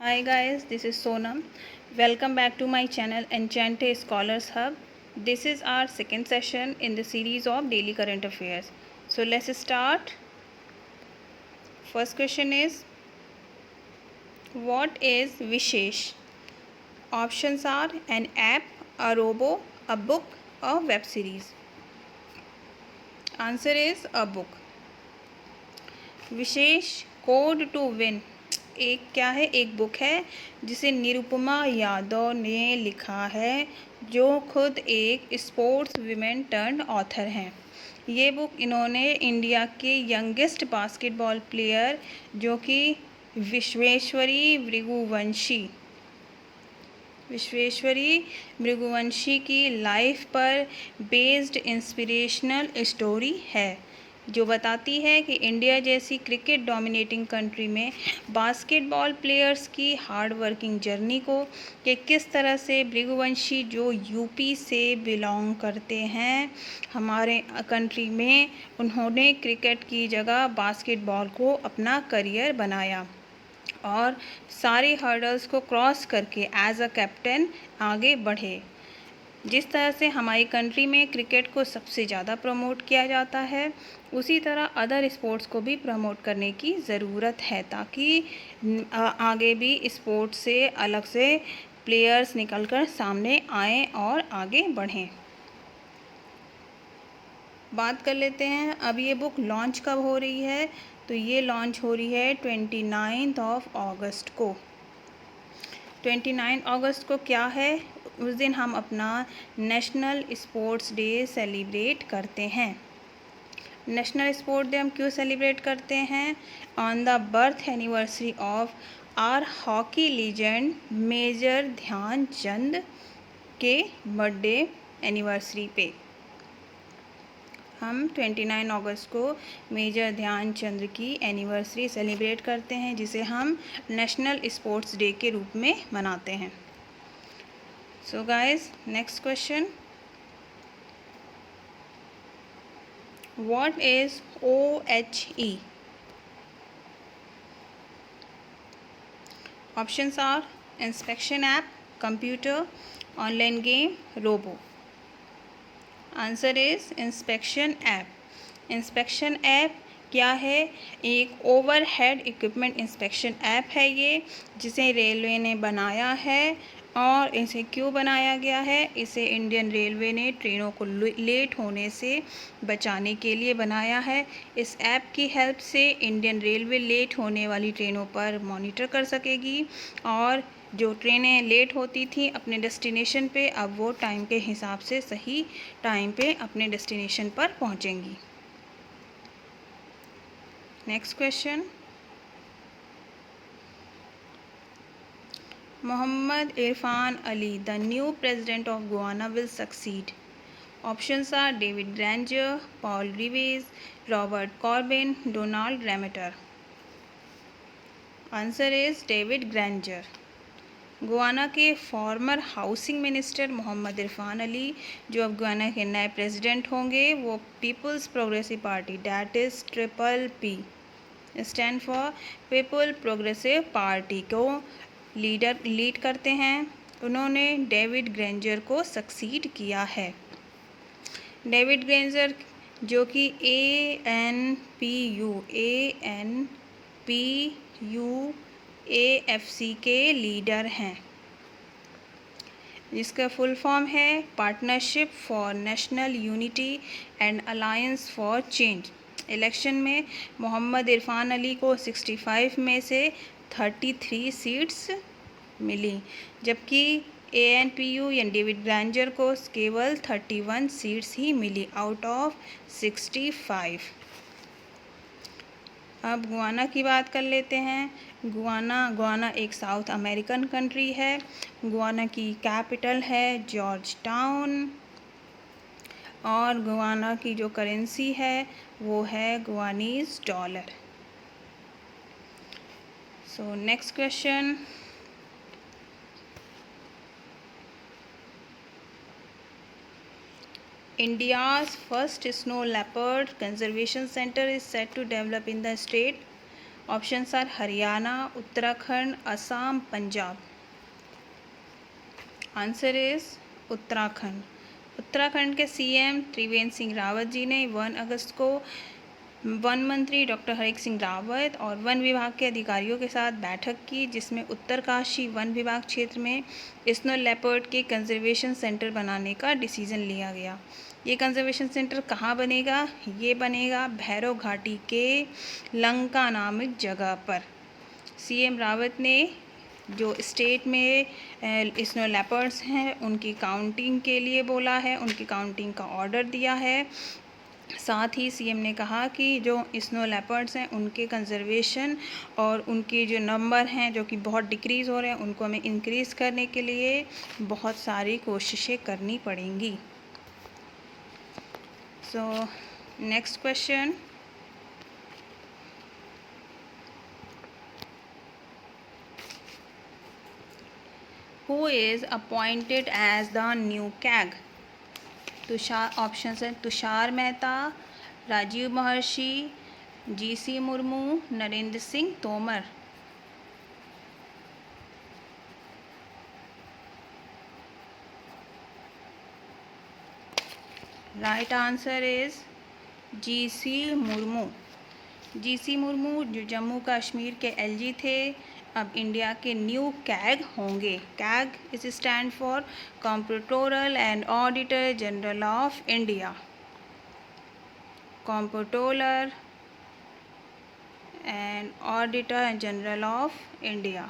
Hi guys, this is Sonam. Welcome back to my channel Enchanted Scholars Hub. This is our second session in the series of daily current affairs. So let's start. First question is, what is Vishesh? Options are an app, a robo, a book, or web series. Answer is a book. विशेष code to win एक क्या है, एक book है जिसे निरुपमा यादव ने लिखा है, जो खुद एक स्पोर्ट्स वीमेन टर्न ऑथर हैं। ये बुक इन्होंने इंडिया के यंगेस्ट बास्केटबॉल प्लेयर जो कि विश्वेश्वरी भृगुवंशी की लाइफ पर बेस्ड इंस्पिरेशनल स्टोरी है, जो बताती है कि इंडिया जैसी क्रिकेट डोमिनेटिंग कंट्री में बास्केटबॉल प्लेयर्स की हार्ड वर्किंग जर्नी को कि किस तरह से भृगुवंशी जो यूपी से बिलोंग करते हैं हमारे कंट्री में, उन्होंने क्रिकेट की जगह बास्केटबॉल को अपना करियर बनाया और सारे हर्डल्स को क्रॉस करके एज अ कैप्टन आगे बढ़े। जिस तरह से हमारी कंट्री में क्रिकेट को सबसे ज़्यादा प्रमोट किया जाता है, उसी तरह अदर स्पोर्ट्स को भी प्रमोट करने की ज़रूरत है, ताकि आगे भी स्पोर्ट्स से अलग से प्लेयर्स निकलकर सामने आएँ और आगे बढ़ें। बात कर लेते हैं अब ये बुक लॉन्च कब हो रही है, तो ये लॉन्च हो रही है 29 अगस्त को। 29 अगस्त को क्या है, उस दिन हम अपना नेशनल स्पोर्ट्स डे सेलिब्रेट करते हैं। नेशनल स्पोर्ट्स डे हम क्यों सेलिब्रेट करते हैं? On the birth anniversary of our hockey legend major Dhyanchand के बर्थडे एनिवर्सरी पे हम 29 अगस्त को मेजर ध्यानचंद की एनिवर्सरी सेलिब्रेट करते हैं, जिसे हम नेशनल स्पोर्ट्स डे के रूप में मनाते हैं। So guys, next question, what is OHE? Options are inspection app, computer, online game, robo. Answer is inspection app. Inspection app क्या है? एक ओवरहेड इक्विपमेंट इंस्पेक्शन ऐप है ये, जिसे रेलवे ने बनाया है। और इसे क्यों बनाया गया है? इसे इंडियन रेलवे ने ट्रेनों को लेट होने से बचाने के लिए बनाया है। इस ऐप की हेल्प से इंडियन रेलवे लेट होने वाली ट्रेनों पर मॉनिटर कर सकेगी, और जो ट्रेनें लेट होती थी अपने डेस्टिनेशन पे, अब वो टाइम के हिसाब से सही टाइम पे अपने डेस्टिनेशन पर पहुंचेंगी। Next question, Mohammad Irfan Ali the new president of Guyana will succeed. Options are David Granger, Paul Rivas, Robert Corbin, Donald Ramotar. Answer is David Granger. Guyana के former housing minister Mohammad Irfan Ali, जो अब गुआना के नए प्रेसिडेंट होंगे, वो People's Progressive Party, that is PPP, stand for people progressive party को lead करते हैं। उन्होंने डेविड ग्रैंजर को सक्सीड किया है। डेविड ग्रैंजर जो कि ANPU के लीडर हैं, जिसका फुल फॉर्म है partnership for national unity and alliance for change. Election में मोहम्मद इरफान अली को 65 में से 33 सीट्स मिली, जबकि ANPU या डेविड ग्रैंजर को केवल 31 सीट्स ही मिली आउट ऑफ 65। अब गुआना की बात कर लेते हैं। गुआना एक साउथ अमेरिकन कंट्री है। गुआना की कैपिटल है जॉर्ज टाउन, और गुआना की जो करेंसी है वो है Guyanese dollar. So next question, India's first snow leopard conservation center is set to develop in the state. Options are Haryana, Uttarakhand, Assam, Punjab. Answer is Uttarakhand. Uttarakhand के सीएम त्रिवेंद्र सिंह रावत जी ने 1 अगस्त को वन मंत्री डॉक्टर हरीक सिंह रावत और वन विभाग के अधिकारियों के साथ बैठक की, जिसमें उत्तरकाशी वन विभाग क्षेत्र में स्नो लेपर्ड के कंजर्वेशन सेंटर बनाने का डिसीजन लिया गया। ये कंजर्वेशन सेंटर कहाँ बनेगा? ये बनेगा भैरव घाटी के लंका नामक जगह पर। सीएम रावत ने जो स्टेट में स्नो लेपर्ड्स हैं उनकी काउंटिंग के लिए बोला है, उनकी काउंटिंग का ऑर्डर दिया है। साथ ही सीएम ने कहा कि जो स्नो लेपर्ड्स हैं उनके कंजर्वेशन और उनके जो नंबर हैं जो कि बहुत डिक्रीज़ हो रहे हैं उनको हमें इंक्रीज़ करने के लिए बहुत सारी कोशिशें करनी पड़ेंगी। So next question, who is appointed as the new CAG? Tushar, option है Tushar Mehta, Rajiv Mehrishi, GC Murmu, Narendra Singh Tomar. Right answer is GC Murmu. GC Murmu जो जम्मू कश्मीर के एलजी थे, अब इंडिया के न्यू कैग होंगे। CAG is stand for comptroller and auditor general of India. Comptroller and auditor general of India.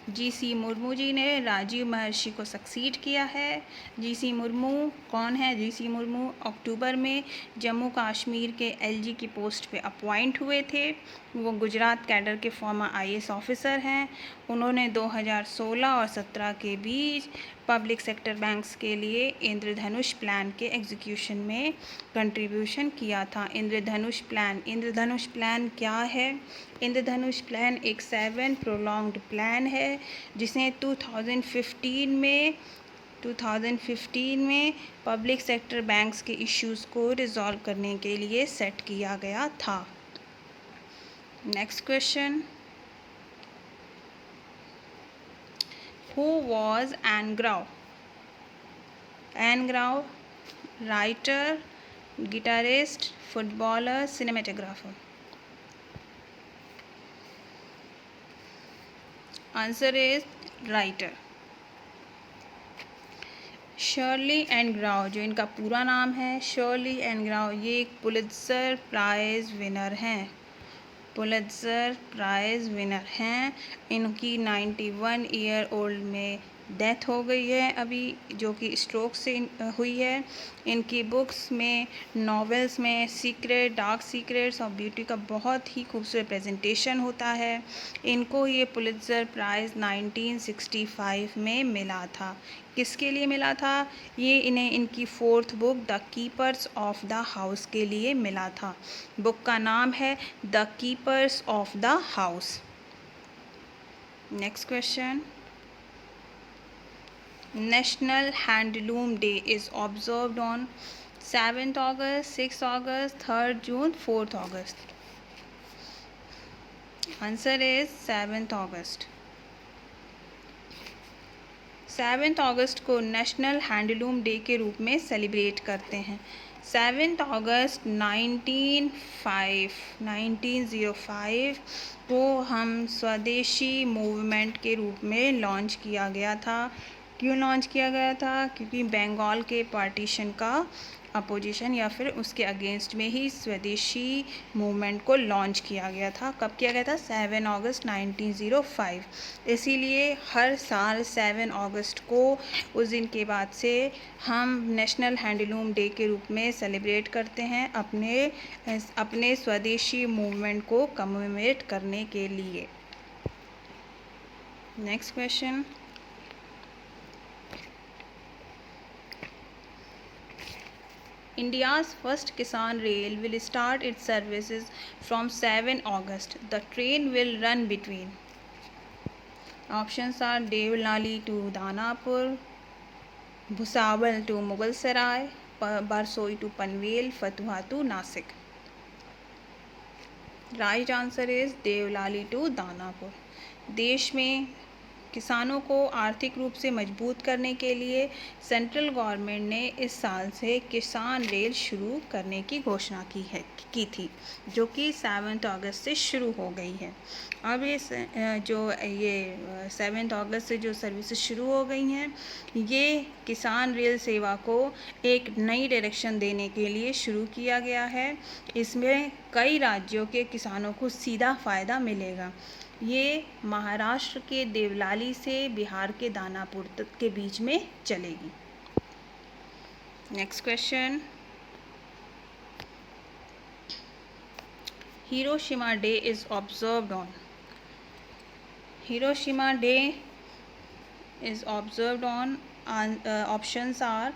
GC Murmu ji ने राजीव महर्षि को succeed किया है। जीसी मुर्मू कौन है? जीसी मुर्मू अक्टूबर में जम्मू कश्मीर के एलजी की पोस्ट पे अपॉइंट हुए थे। वो गुजरात कैडर के फॉर्मर आईएएस ऑफिसर हैं। उन्होंने 2016 और 17 के बीच पब्लिक सेक्टर बैंक्स के लिए इंद्रधनुष प्लान के एग्जीक्यूशन में कंट्रीब्यूशन किया था। इंद्रधनुष प्लान क्या है? इंद्रधनुष प्लान एक 7 प्रोलॉन्ग्ड प्लान है जिसे 2015 में पब्लिक सेक्टर बैंक्स के इश्यूज़ को रिजॉल्व करने के लिए सेट किया गया था। Next question, who was Ann Grau? Ann Grau writer, guitarist, footballer, cinematographer. Answer is writer. Shirley and Grau जो इनका पूरा नाम है, शर्ली एंड ग्राउ, ये एक पुलित्ज़र प्राइज़ विनर हैं। पुलित्ज़र प्राइज़ विनर हैं। इनकी 91 ईयर ओल्ड में डेथ हो गई है अभी, जो कि स्ट्रोक से हुई है। इनकी बुक्स में, नॉवेल्स में सीक्रेट, डार्क सीक्रेट्स और ब्यूटी का बहुत ही खूबसूरत प्रेजेंटेशन होता है। इनको ये पुलित्ज़र प्राइज़ 1965 में मिला था। किसके लिए मिला था? ये इन्हें इनकी 4th book the keepers of the house के लिए मिला था। बुक का नाम है the keepers of the house. Next question, National Handloom Day is observed on 7th August, 6th August, 3rd June, 4th August. Answer is 7th August. 7th अगस्त को national handloom day के रूप में सेलिब्रेट करते हैं। 7th अगस्त 1905 को हम स्वदेशी movement के रूप में लॉन्च किया गया था। क्यों लॉन्च किया गया था? क्योंकि बंगाल के पार्टीशन का अपोजिशन या फिर उसके अगेंस्ट में ही स्वदेशी मूवमेंट को लॉन्च किया गया था। कब किया गया था? 7 अगस्त 1905। इसीलिए हर साल 7 अगस्त को उस दिन के बाद से हम नेशनल हैंडलूम डे के रूप में सेलिब्रेट करते हैं अपने स्वदेशी मूवमेंट को कमेमोरेट करने के लिए। Next question, India's first Kisan Rail will start its services from 7 August. The train will run between Options are Devlali to Danapur, Bhusawal to Mughalsarai, Barsoi to Panvel, Fatuha to Nasik. Right answer is Deolali to Danapur. देश में किसानों को आर्थिक रूप से मजबूत करने के लिए सेंट्रल गवर्नमेंट ने इस साल से किसान रेल शुरू करने की घोषणा की थी, जो कि 7 अगस्त से शुरू हो गई है। अब ये 7 अगस्त से जो सर्विसेज शुरू हो गई हैं, ये किसान रेल सेवा को एक नई डायरेक्शन देने के लिए शुरू किया गया है। इसमें कई राज्यों के किसानों को सीधा फ़ायदा मिलेगा। ये महाराष्ट्र के देवलाली से बिहार के दानापुर तक के बीच में चलेगी। Next question, Hiroshima day is observed on. Hiroshima day is observed on options are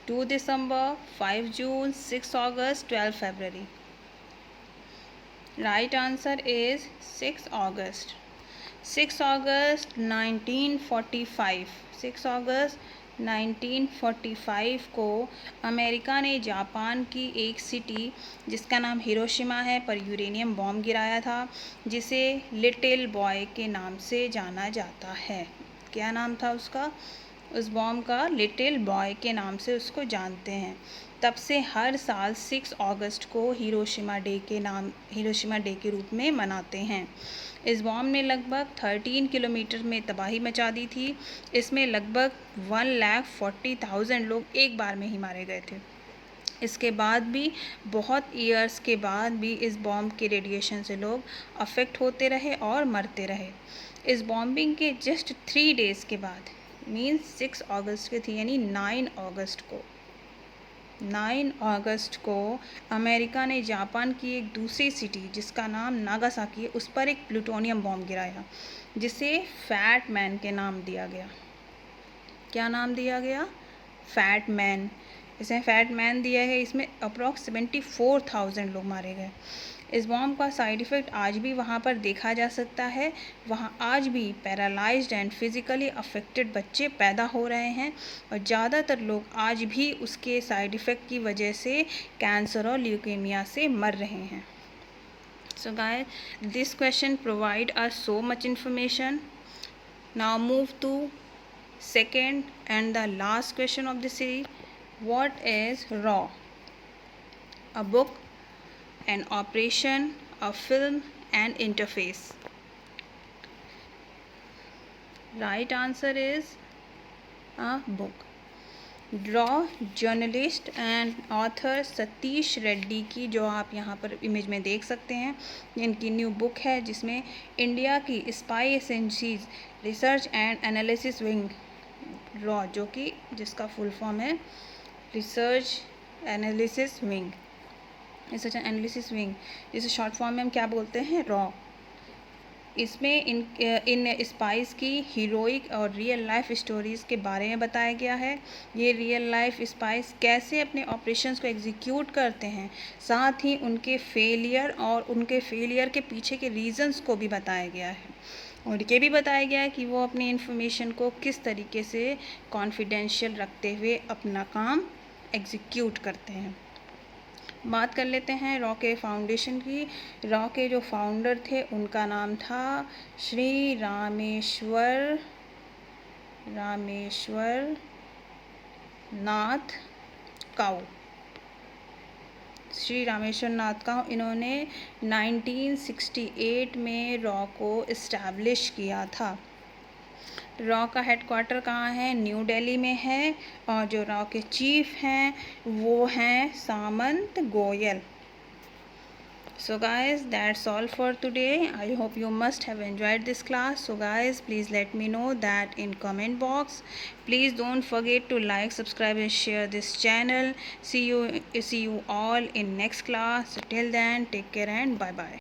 2 December, 5 June, 6 August, 12 February. Right answer is 6 August. 6 August 1945, 6 August 1945 को अमेरिका ने जापान की एक सिटी जिसका नाम हिरोशिमा है पर यूरेनियम बॉम्ब गिराया था, जिसे लिटिल बॉय के नाम से जाना जाता है। क्या नाम था उसका? उस बॉम्ब का लिटिल बॉय के नाम से उसको जानते हैं। तब से हर साल 6 अगस्त को हिरोशिमा डे के रूप में मनाते हैं। इस बॉम्ब ने लगभग 13 किलोमीटर में तबाही मचा दी थी। इसमें लगभग 1,40,000 लोग एक बार में ही मारे गए थे। इसके बाद भी बहुत ईयर्स के बाद भी इस बॉम्ब के रेडिएशन से लोग अफेक्ट होते रहे और मरते रहे। इस बॉम्बिंग के जस्ट 3 डेज़ के बाद, मीन्स 6 अगस्त के थी, यानी 9 अगस्त को अमेरिका ने जापान की एक दूसरी सिटी जिसका नाम नागासाकी है, उस पर एक प्लूटोनियम बॉम्ब गिराया, जिसे फैट मैन के नाम दिया गया। क्या नाम दिया गया? Fat man. इसे फैट मैन दिया गया। इसमें अप्रॉक्स 74,000 लोग मारे गए। इस बॉम्ब का साइड इफ़ेक्ट आज भी वहाँ पर देखा जा सकता है। वहाँ आज भी पैरालाइज्ड एंड फिज़िकली अफेक्टेड बच्चे पैदा हो रहे हैं और ज़्यादातर लोग आज भी उसके साइड इफ़ेक्ट की वजह से कैंसर और ल्यूकेमिया से मर रहे हैं। So guys, this question provide us so much information. Now move to second and the last question of the series. What is RAW? A book, an operation, a film, an interface. Right answer is a book. RAW journalist and author Satish Reddy की, जो आप यहाँ पर image में देख सकते हैं, इनकी न्यू बुक है जिसमें इंडिया की spy agencies research and analysis wing, raw, जो कि जिसका फुल फॉर्म है रिसर्च एनालिसिस विंग, जिसे शॉर्ट फॉर्म में हम क्या बोलते हैं? रॉ। इसमें इन स्पाइस की हीरोइक और रियल लाइफ स्टोरीज़ के बारे में बताया गया है। ये रियल लाइफ स्पाइस कैसे अपने ऑपरेशंस को एग्जीक्यूट करते हैं, साथ ही उनके फेलियर और उनके फेलियर के पीछे के रीज़न्स को भी बताया गया है। और ये भी बताया गया है कि वो अपनी इन्फॉर्मेशन को किस तरीके से कॉन्फिडेंशियल रखते हुए अपना काम एग्जीक्यूट करते हैं। बात कर लेते हैं रॉ के फाउंडेशन की। रॉ के जो फाउंडर थे उनका नाम था श्री रामेश्वर नाथ काऊ। श्री रामेश्वर नाथ काऊ, इन्होंने 1968 में रॉ को इस्टेब्लिश किया था। रॉ का हेडक्वार्टर कहाँ है? न्यू दिल्ली में है। और जो रॉ के चीफ हैं वो हैं सामंत Goyal. So guys, that's all for today. I hope you must have enjoyed this class. So guys, please let me know that in comment box. Please don't forget to like, subscribe and share this channel. See you all in next class. So till then, take care and bye bye.